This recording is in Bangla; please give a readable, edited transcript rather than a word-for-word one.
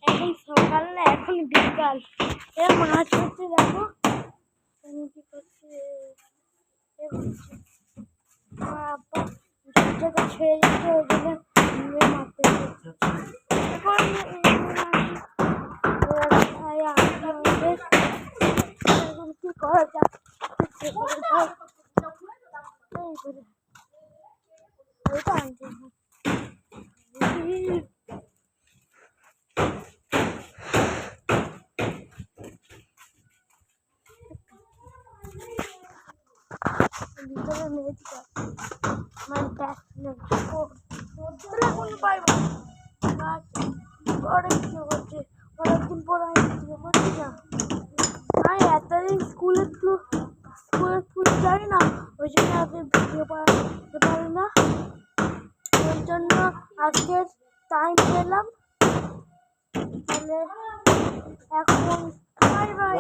এখন সকাল না, এখন বিকাল। মাছ হচ্ছে, দেখো কি করছে। আব্বা ছেড়ে দিচ্ছে, ওই জন্য মারতে এখন কি করা যাক। ভিতরে মেয়েটা আমার ব্যাগ পাইবো অনেক কিছু করছে। অনেকদিন পর আমি কিছু করছি না। আমি এতদিন স্কুলে যাই না, ওই জন্য আগে ভিডিও বানাতে পারি না। ওই জন্য আজকে টাইম পেলাম। তাহলে এখন বাই বাই।